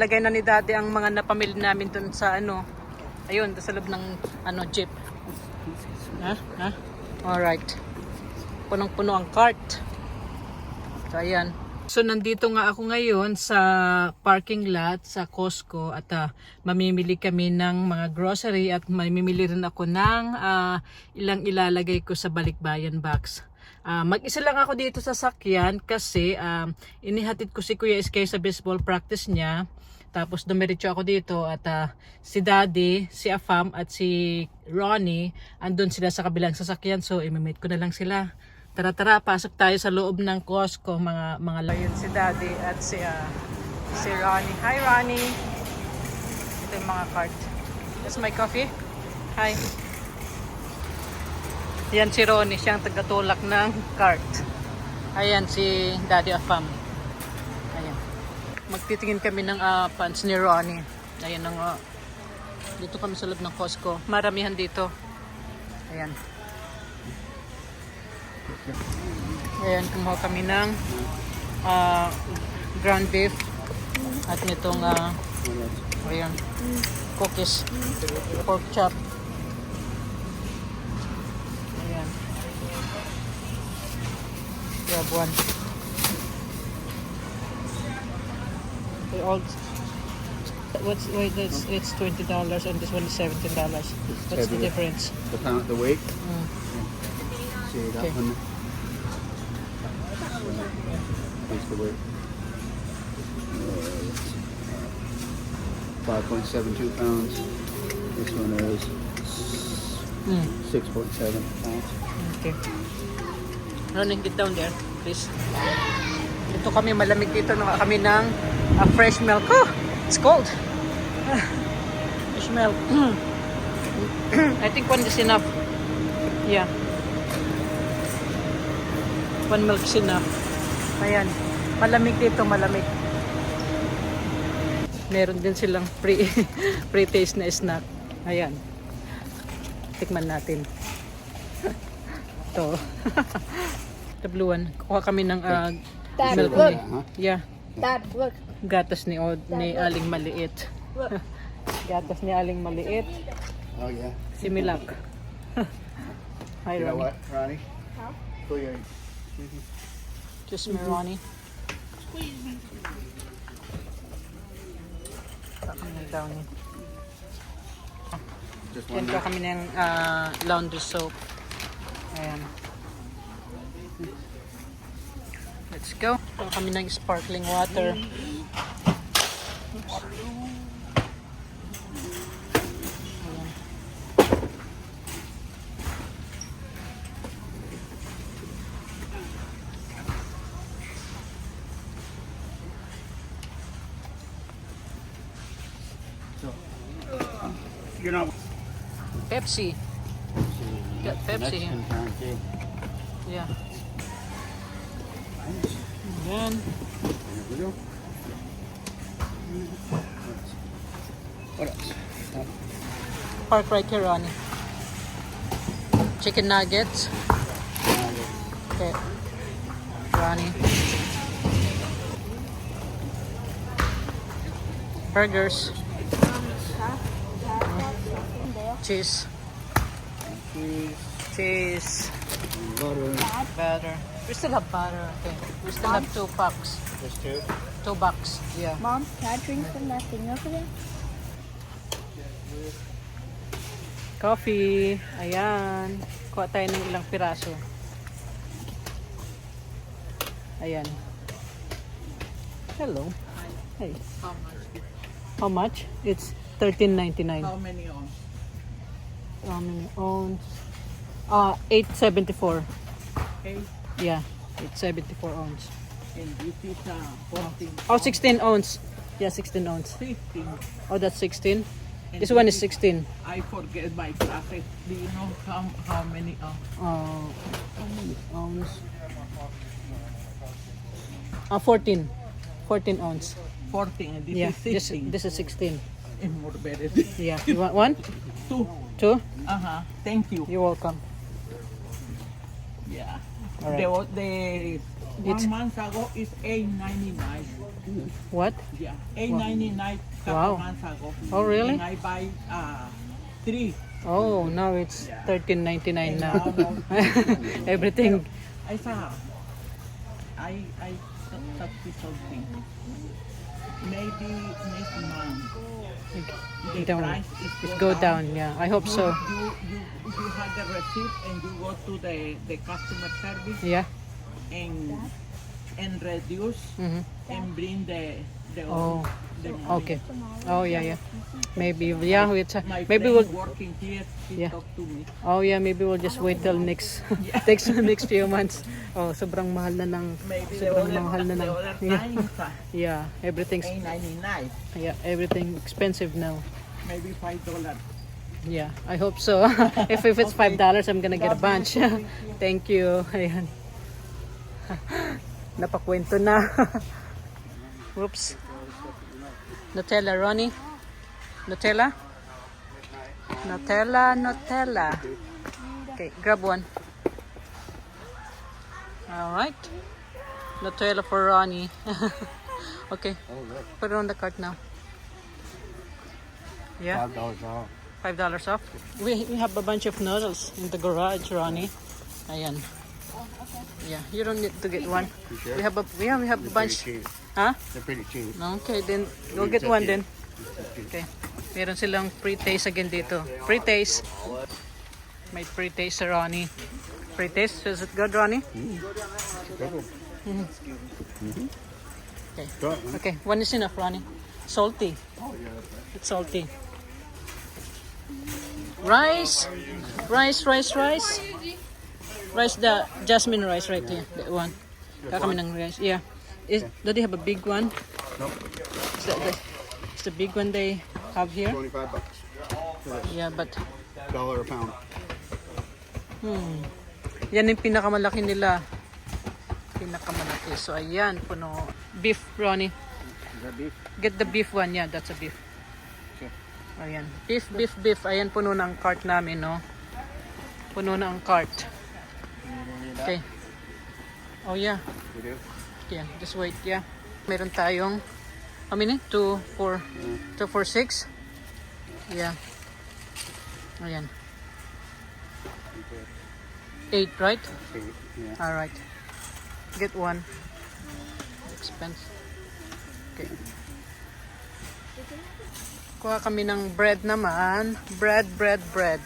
Lagay na ni Daddy ang mga napamili namin dun sa ano. Ayun, sa loob ng ano, jeep. Ha? Alright. Punong-puno ang cart. So, ayan. So, nandito nga ako ngayon sa parking lot sa Costco at mamimili kami ng mga grocery at mamimili rin ako ng ilang ilalagay ko sa balikbayan box. Mag-isa lang ako dito sa sakyan kasi inihatid ko si Kuya SK sa baseball practice niya. Tapos dumiretso ako dito at si Daddy, si Afam at si Ronnie andun sila sa kabilang sasakyan. So i-meet ko na lang sila. Tara, pasok tayo sa loob ng Costco mga yun, si Daddy at si Ronnie. Hi Ronnie. Ito yung mga cart. That's my coffee. Hi. Yan si Ronnie, siyang tagatulak ng cart. Ayan si Daddy Afam. Ayan. Magtitingin kami ng pants ni Ronnie. Ayan ang dito kami sa loob ng Costco. Maramihan dito. Ayan. Ayan, kumuha kami ng ground beef at nitong ayan, cookies, pork chop. Ayan. Grab one. They all, wait, it's $20 and this one is $17. What's the difference? The weight? See that Okay. one? What's the weight? 5.72 pounds. This one is 6.7 pounds. Okay. Running it down there, please. Dito kami, malamig dito. Naka kami ng fresh milk. Oh, it's cold. Fresh milk. I think one is enough. Yeah. One milk is enough. Ayan. Malamig dito, malamig. Meron din silang pre-taste na snack. Ayan. Tikman natin. Ito. The blue one. Kuha kami ng Dad, milk look. ni. Yeah. Dad, look. Gatas ni Aling Maliit. Look. Gatas ni Aling Maliit. Oh yeah. Si Milak. Hi, You know Ronnie. what, Ronnie? Huh? Pull your. Just me, Ronnie. Kami down eh. Just Yan one. ka kami ng laundry soap. Ayan. Let's go. Yan kami ng sparkling water. Oops. Ayan. You know. Pepsi. Got Pepsi here. Mexican kind too. Yeah. Ayan. There we go. What else? Park right here, Ronnie. Chicken nuggets. Okay. Ronnie. Burgers. Cheese. Cheese. Butter. Butter. We still have butter. Okay. We still have 2 packs. Just two. 2 bucks. Yeah. Mom, can I drink from that thing over there? Coffee. Ayan. Kuha tayo ng ilang piraso. Ayan. Hello. Hey. How much? It's $13.99. How many ounce? How many ounce? 874. Okay. Yeah. 874 ounce. And this is 14. Oh, 16 ounce. Yeah, 16 ounce. 15. Oh, that's 16. And This one is 16. I forget my glasses. Do you know how many ounce? How many ounce? 14. 14 ounce. 14. And this Yeah, is 16. this is 16. And more better. Yeah. You want one? 2. 2? Thank you. You're welcome. Yeah. All right. The It's- 1 month ago is $8.99. What? Yeah, $8.99 Wow. couple months ago. Oh, really? And I buy 3. Oh, now it's $13.99 And now. now Everything. I saw. I thought something. Maybe next month the Down. price It go down. Yeah, I hope so. You have the receipt and you go to the customer service Yeah. and reduce Mm-hmm. and bring the Oh, the money. okay. Oh, yeah, yeah. Maybe, yeah, My maybe friend we'll, working here, he Yeah. talked to me. oh yeah, maybe we'll just wait till next, next few months. Oh, sobrang mahal na ng, Maybe the sobrang other, mahal na the ng, other yeah, times, yeah, everything's, $8.99, yeah, everything expensive now. maybe $5. Yeah, I hope so. if it's $5, I'm gonna get a bunch. Thank you. Ayan. Napakwento na. Whoops. Nutella, Ronnie. Nutella? Nutella. Okay, grab one. Alright. Nutella for Ronnie. Okay, put it on the cart now. Yeah. $5 off. $5 off. We have a bunch of noodles in the garage, Ronnie. Ayan. Yeah, you don't need to get one. You sure? We have a They're bunch. pretty cheap. Huh? They're pretty cheap. Okay, then go get one then. Okay. Meron silang pre-taste again dito. Pre-taste. May pre-taste sa Ronnie. Pre-taste, is it good, Ronnie? Okay. Good, huh? Okay, one is enough, Ronnie. Salty. It's salty. Rice, the jasmine rice right here, that one. Kakami ng rice, yeah. Do they have a big one? Nope. Is the big one they have here? $25. Yeah, but $1 a pound. yan yung pinakamalaki nila. Pinakamalaki. So ayan, puno. Beef, Ronnie. Is that beef? Get the beef one, yeah, that's a beef. Okay. Ayan. Beef. Ayan, puno na ang cart namin, no? Puno na ang cart. Okay. Oh, yeah. We do? Yeah, just wait, yeah. Meron tayong, how many? 2, 4, 6? Yeah. Ayan. 8, right? Yeah. Alright. Get one. Expense. Okay. Kuha kami ng bread naman. Bread. Bread.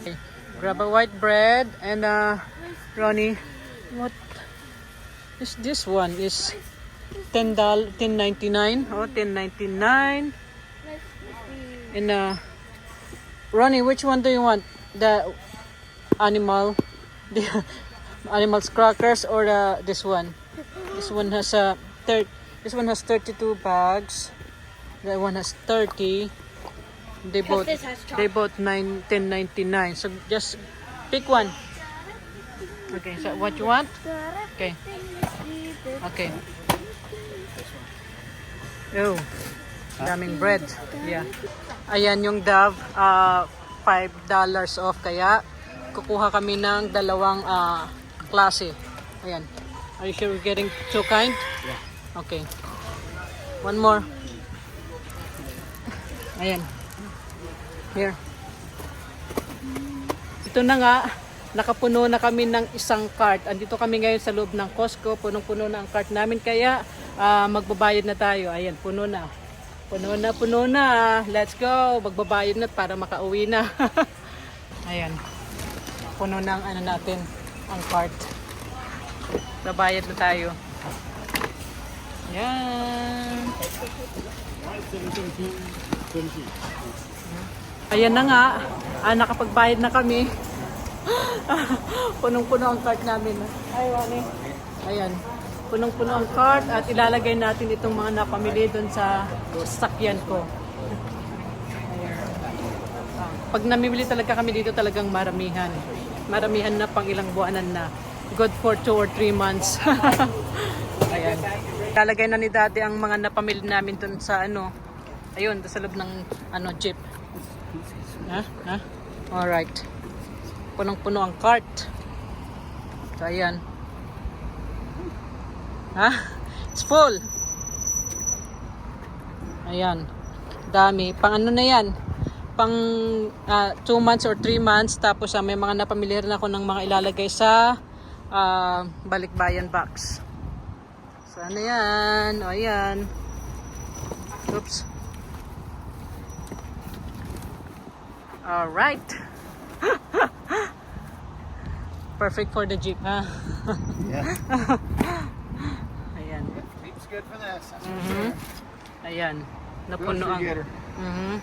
Okay. Grab a white bread and Ronnie, what is this one? Is $10.99. Oh, $10.99. And Ronnie, which one do you want? The animal, the animals crackers, or this one? This one has this one has 32 bags. That one has 30. They both this has chocolate. $10.99. So just pick one. Okay, so what you want? Okay. Okay. Oh, daming bread. Yeah. Ayan yung Dove, $5 off. Kaya kukuha kami ng dalawang klase. Ayan. Are you sure we're getting two kind? Yeah. Okay. One more. Ayan. Here. Ito na nga. Nakapuno na kami ng isang cart. Andito kami ngayon sa loob ng Costco. Punong-puno na ang cart namin. Kaya magbabayad na tayo. Ayan, puno na. Puno na. Let's go. Magbabayad na para makauwi na. Ayan. Puno na ang ano natin, ang cart. Babayad na tayo. Ayan. Ayan na nga. Nakapagbayad na kami. Punong-puno ang cart namin. Ay, Wani. Ayan. Punong-puno ang cart at ilalagay natin itong mga napamili doon sa sasakyan ko. Ayan. Pag namimili talaga kami dito, talagang maramihan. Maramihan na, pang ilang buwanan na. Good for 2 or 3 months. Ayan. Ilalagay na ni Daddy ang mga napamili namin doon sa ayun, sa loob ng jeep. Ha? Ha? Alright. Punong-puno ang cart. So, ayan. Ha? It's full. Ayan. Dami. Pang ano na yan? Pang 2 months or 3 months. Tapos may mga napamili rin ako ng mga ilalagay sa balikbayan box. So, ano yan? O, ayan. Oops. Alright. Perfect for the jeep, ha? Yeah. Ayan. Jeep's good for this. That's for Mhm. sure. Ayan. Good Napuno ang... forgetter. Mhm.